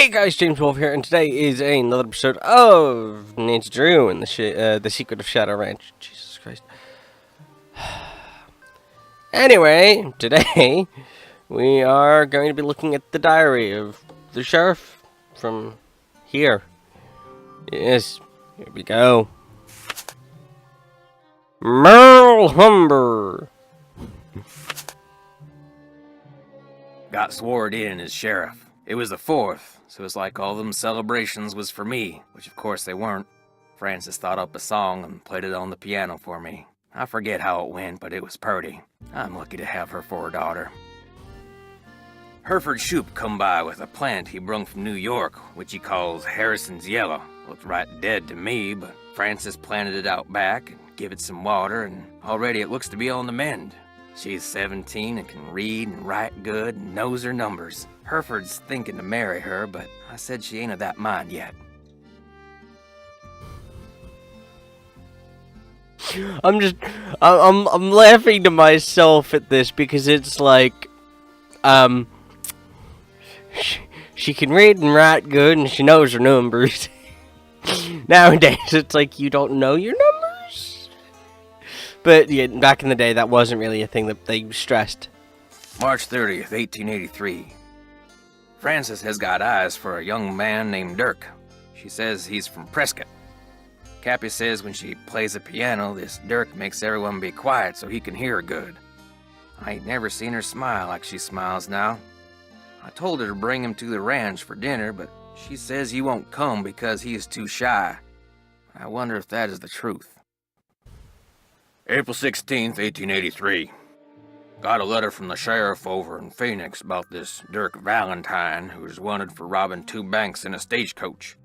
Hey guys, James Wolf here, and today is another episode of Ninja Drew and the Secret of Shadow Ranch. Jesus Christ. Anyway, today we are going to be looking at the diary of the sheriff from here. Yes, here we go. Merle Humber. Got sworn in as sheriff. It was the 4th, so it's like all them celebrations was for me, which of course they weren't. Frances thought up a song and played it on the piano for me. I forget how it went, but it was purty. I'm lucky to have her for a daughter. Hereford Shoup come by with a plant he brung from New York, which he calls Harrison's Yellow. Looked right dead to me, but Frances planted it out back and give it some water, and already it looks to be on the mend. She's 17 and can read and write good and knows her numbers. Hereford's thinking to marry her, but I said she ain't of that mind yet. I'm laughing to myself at this because it's like, she can read and write good and she knows her numbers. Nowadays, it's like you don't know your numbers. But yeah, back in the day, that wasn't really a thing that they stressed. March 30th, 1883. Frances has got eyes for a young man named Dirk. She says he's from Prescott. Cappy says when she plays the piano, this Dirk makes everyone be quiet so he can hear her good. I ain't never seen her smile like she smiles now. I told her to bring him to the ranch for dinner, but she says he won't come because he is too shy. I wonder if that is the truth. April 16th, 1883. Got a letter from the sheriff over in Phoenix about this Dirk Valentine, who is wanted for robbing 2 banks in a stagecoach.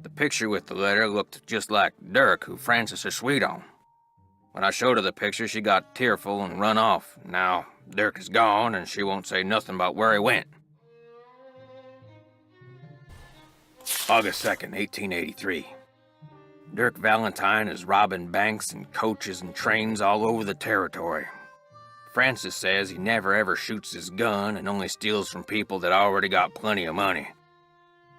The picture with the letter looked just like Dirk, who Frances is sweet on. When I showed her the picture, she got tearful and run off. Now, Dirk is gone, and she won't say nothing about where he went. August 2nd, 1883. Dirk Valentine is robbing banks and coaches and trains all over the territory. Frances says he never ever shoots his gun and only steals from people that already got plenty of money.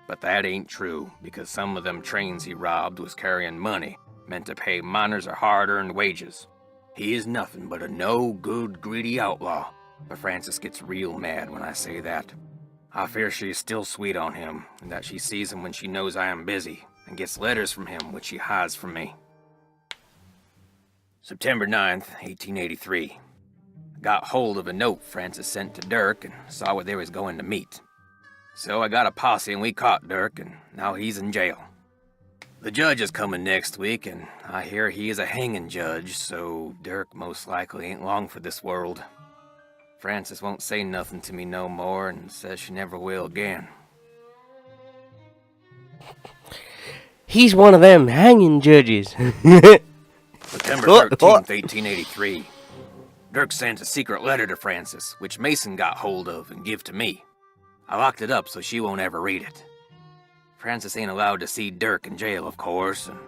But that ain't true, because some of them trains he robbed was carrying money, meant to pay miners a hard-earned wages. He is nothing but a no-good, greedy outlaw, but Frances gets real mad when I say that. I fear she is still sweet on him, and that she sees him when she knows I am busy, and gets letters from him which she hides from me. September 9th, 1883. Got hold of a note Frances sent to Dirk and saw where they was going to meet. So I got a posse and we caught Dirk, and now he's in jail. The judge is coming next week, and I hear he is a hanging judge, so Dirk most likely ain't long for this world. Frances won't say nothing to me no more and says she never will again. He's one of them hanging judges. September 13th, 1883. Dirk sent a secret letter to Frances, which Mason got hold of and give to me. I locked it up so she won't ever read it. Frances ain't allowed to see Dirk in jail, of course, and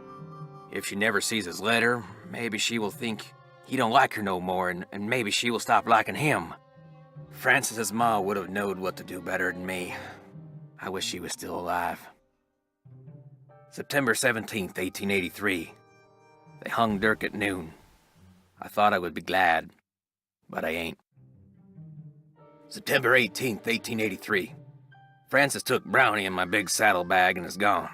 if she never sees his letter, maybe she will think he don't like her no more, and maybe she will stop liking him. Frances's ma would have known what to do better than me. I wish she was still alive. September 17th, 1883. They hung Dirk at noon. I thought I would be glad, but I ain't. September 18th, 1883. Frances took Brownie in my big saddlebag and is gone.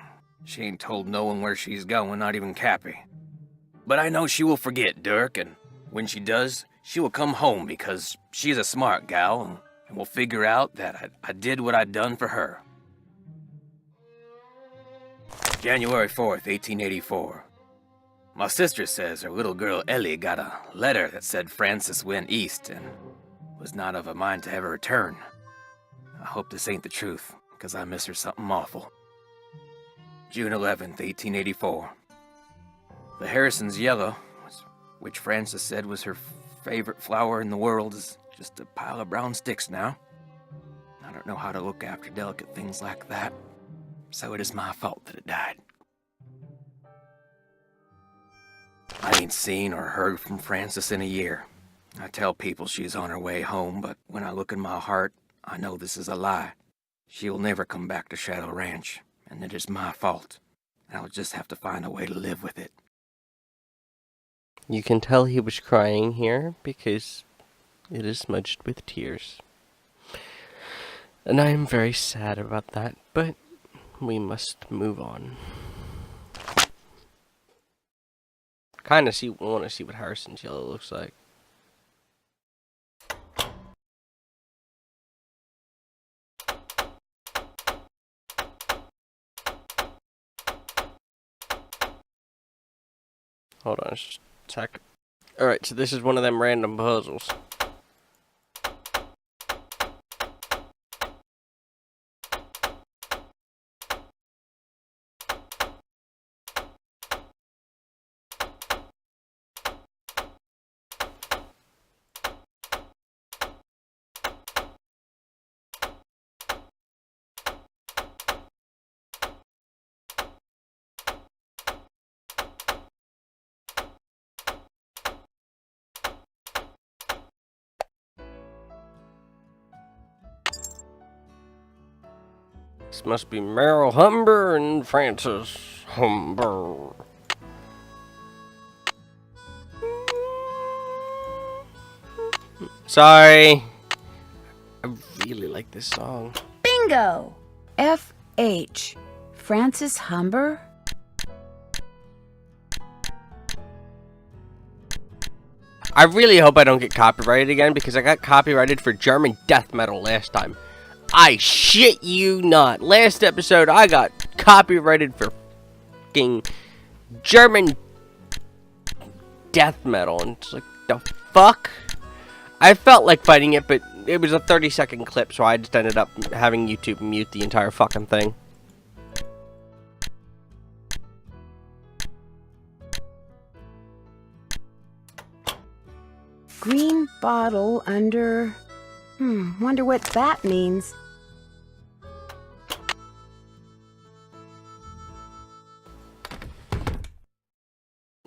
She ain't told no one where she's going, not even Cappy. But I know she will forget Dirk, and when she does, she will come home because she's a smart gal and will figure out that I did what I'd done for her. January 4th, 1884. My sister says her little girl Ellie got a letter that said Frances went east and was not of a mind to ever return. I hope this ain't the truth, because I miss her something awful. June 11th, 1884. The Harrison's Yellow, which Frances said was her favorite flower in the world, is just a pile of brown sticks now. I don't know how to look after delicate things like that, so it is my fault that it died. I ain't seen or heard from Frances in a year. I tell people she's on her way home, but when I look in my heart, I know this is a lie. She will never come back to Shadow Ranch, and it is my fault. I'll just have to find a way to live with it. You can tell he was crying here because it is smudged with tears. And I am very sad about that, but we must move on. Want to see what Harrison's yellow looks like. Hold on just a sec. Alright, so this is one of them random puzzles. This must be Meryl Humber and Francis Humber. Sorry. I really like this song. Bingo! F.H. Francis Humber? I really hope I don't get copyrighted again because I got copyrighted for German death metal last time. I shit you not. Last episode, I got copyrighted for fucking German death metal. And it's like, the fuck? I felt like fighting it, but it was a 30-second clip, so I just ended up having YouTube mute the entire fucking thing. Green bottle under... wonder what that means.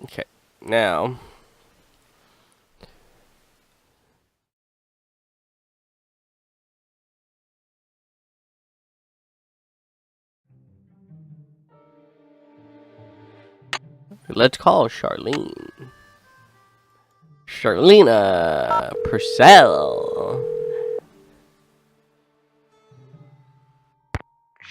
Okay, now... let's call Charlene. Charlena Purcell.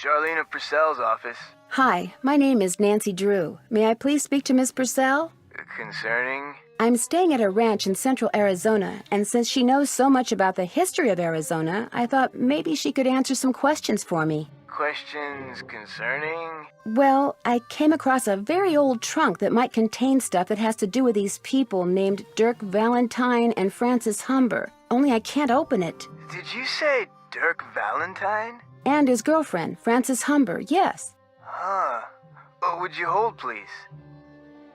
Charlena Purcell's office. Hi, my name is Nancy Drew. May I please speak to Miss Purcell? Concerning? I'm staying at a ranch in central Arizona, and since she knows so much about the history of Arizona, I thought maybe she could answer some questions for me. Questions concerning? Well, I came across a very old trunk that might contain stuff that has to do with these people named Dirk Valentine and Francis Humber. Only I can't open it. Did you say Dirk Valentine? And his girlfriend, Francis Humber, yes. Huh. Oh, would you hold, please?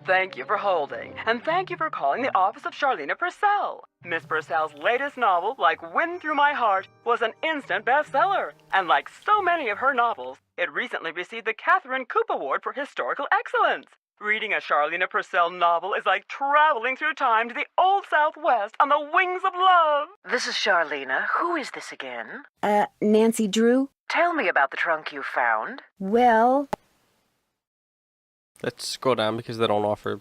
Thank you for holding, and thank you for calling the office of Charlena Purcell. Miss Purcell's latest novel, Like Wind Through My Heart, was an instant bestseller. And like so many of her novels, it recently received the Catherine Coop Award for Historical Excellence. Reading a Charlena Purcell novel is like traveling through time to the Old Southwest on the wings of love. This is Charlena. Who is this again? Nancy Drew? Tell me about the trunk you found. Well... let's scroll down because they don't offer...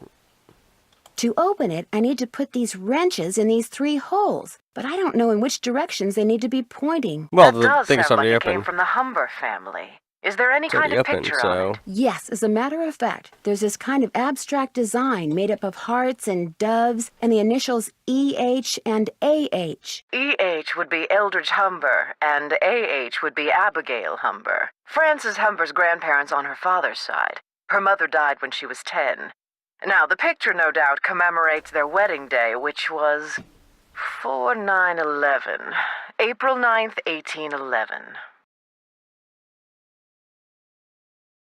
to open it, I need to put these wrenches in these 3 holes, but I don't know in which directions they need to be pointing. well, that the does thing's sound already like it open. came from the Humber family. Is there any It's kind already of open, picture so... on it? Yes, as a matter of fact, there's this kind of abstract design made up of hearts and doves and the initials E.H. and A.H. E.H. would be Eldridge Humber, and A.H. would be Abigail Humber. Frances Humber's grandparents on her father's side. Her mother died when she was 10. Now, the picture no doubt commemorates their wedding day, which was 4/9/11, April 9th, 1811.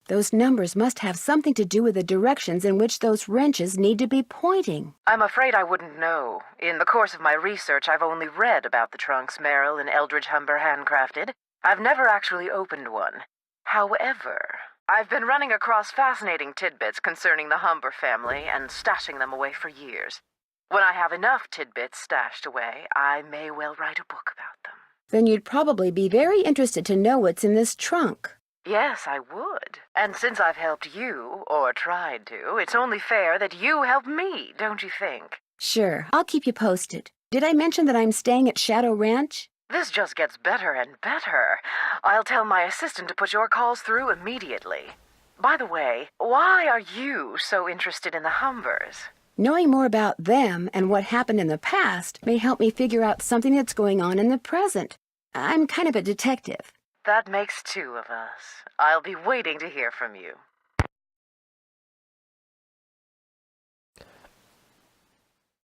Those numbers must have something to do with the directions in which those wrenches need to be pointing. I'm afraid I wouldn't know. In the course of my research, I've only read about the trunks Merrill and Eldridge Humber handcrafted. I've never actually opened one. However, I've been running across fascinating tidbits concerning the Humber family and stashing them away for years. When I have enough tidbits stashed away, I may well write a book about them. Then you'd probably be very interested to know what's in this trunk. Yes, I would. And since I've helped you, or tried to, it's only fair that you help me, don't you think? Sure, I'll keep you posted. Did I mention that I'm staying at Shadow Ranch? This just gets better and better. I'll tell my assistant to put your calls through immediately. By the way, why are you so interested in the Humbers? Knowing more about them and what happened in the past may help me figure out something that's going on in the present. I'm kind of a detective. That makes two of us. I'll be waiting to hear from you.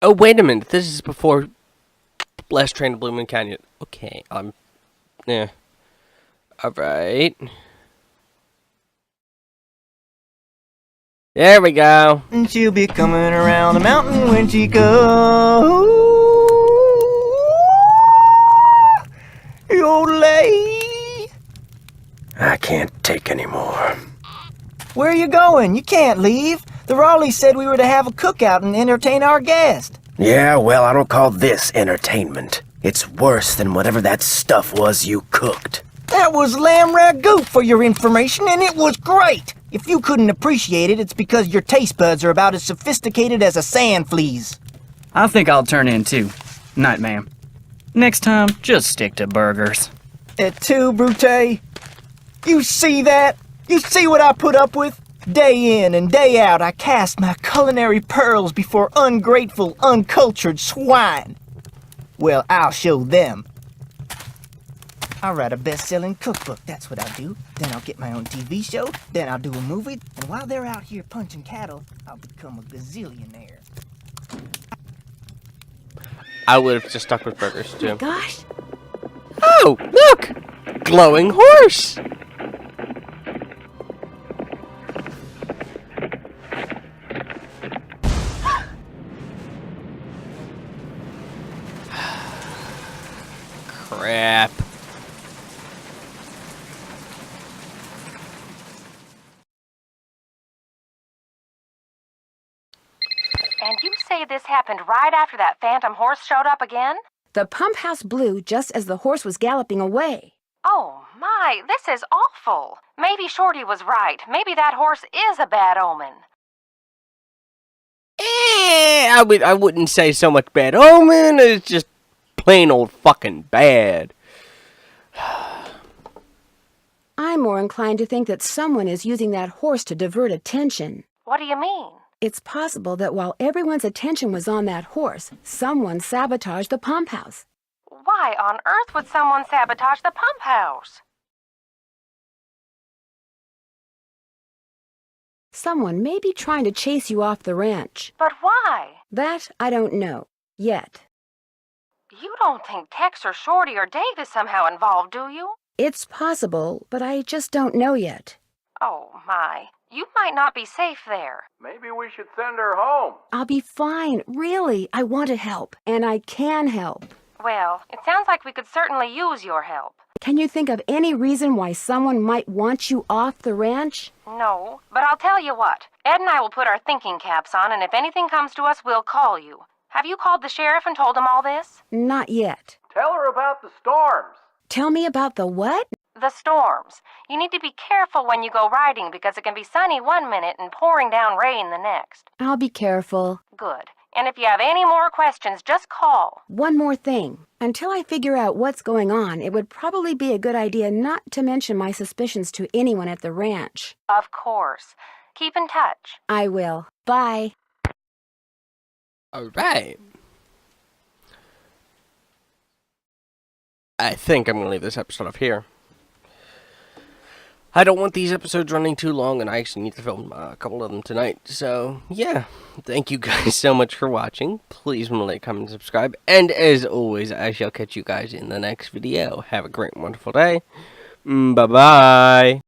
Oh, wait a minute. This is before Last Train to Blue Moon Canyon. Okay, yeah. Alright. There we go. And she'll be coming around the mountain when she goes. Yodelay. I can't take any more. Where are you going? You can't leave. The Raleigh said we were to have a cookout and entertain our guest. Yeah, well, I don't call this entertainment. It's worse than whatever that stuff was you cooked. That was lamb ragout for your information, and it was great. If you couldn't appreciate it, it's because your taste buds are about as sophisticated as a sand flea's. I think I'll turn in too. Night, ma'am. Next time, just stick to burgers. Et tu, Brute? You see that? You see what I put up with? Day in and day out, I cast my culinary pearls before ungrateful, uncultured swine. Well, I'll show them. I'll write a best-selling cookbook, that's what I'll do. Then I'll get my own TV show, then I'll do a movie, and while they're out here punching cattle, I'll become a gazillionaire. I would have just stuck with burgers, too. Gosh, Oh, look! Glowing horse! Crap. And you say this happened right after that phantom horse showed up again? the pump house blew just as the horse was galloping away. Oh, my, this is awful. Maybe Shorty was right. Maybe that horse is a bad omen. I wouldn't say so much bad omen. It's just plain old fucking bad. I'm more inclined to think that someone is using that horse to divert attention. What do you mean? It's possible that while everyone's attention was on that horse, someone sabotaged the pump house. Why on earth would someone sabotage the pump house? Someone may be trying to chase you off the ranch. But why? That I don't know. Yet. You don't think Tex or Shorty or Dave is somehow involved, do you? It's possible, but I just don't know yet. Oh, my. You might not be safe there. Maybe we should send her home. I'll be fine. Really, I want to help, and I can help. Well, it sounds like we could certainly use your help. Can you think of any reason why someone might want you off the ranch? No, but I'll tell you what. Ed and I will put our thinking caps on, and if anything comes to us, we'll call you. Have you called the sheriff and told him all this? Not yet. Tell her about the storms. Tell me about the what? The storms. You need to be careful when you go riding because it can be sunny one minute and pouring down rain the next. I'll be careful. Good. And if you have any more questions, just call. One more thing. Until I figure out what's going on, it would probably be a good idea not to mention my suspicions to anyone at the ranch. Of course. Keep in touch. I will. Bye. Alright. I think I'm going to leave this episode off here. I don't want these episodes running too long, and I actually need to film a couple of them tonight. So, yeah. Thank you guys so much for watching. Please remember to like, comment, and subscribe. And as always, I shall catch you guys in the next video. Have a great, wonderful day. Bye-bye.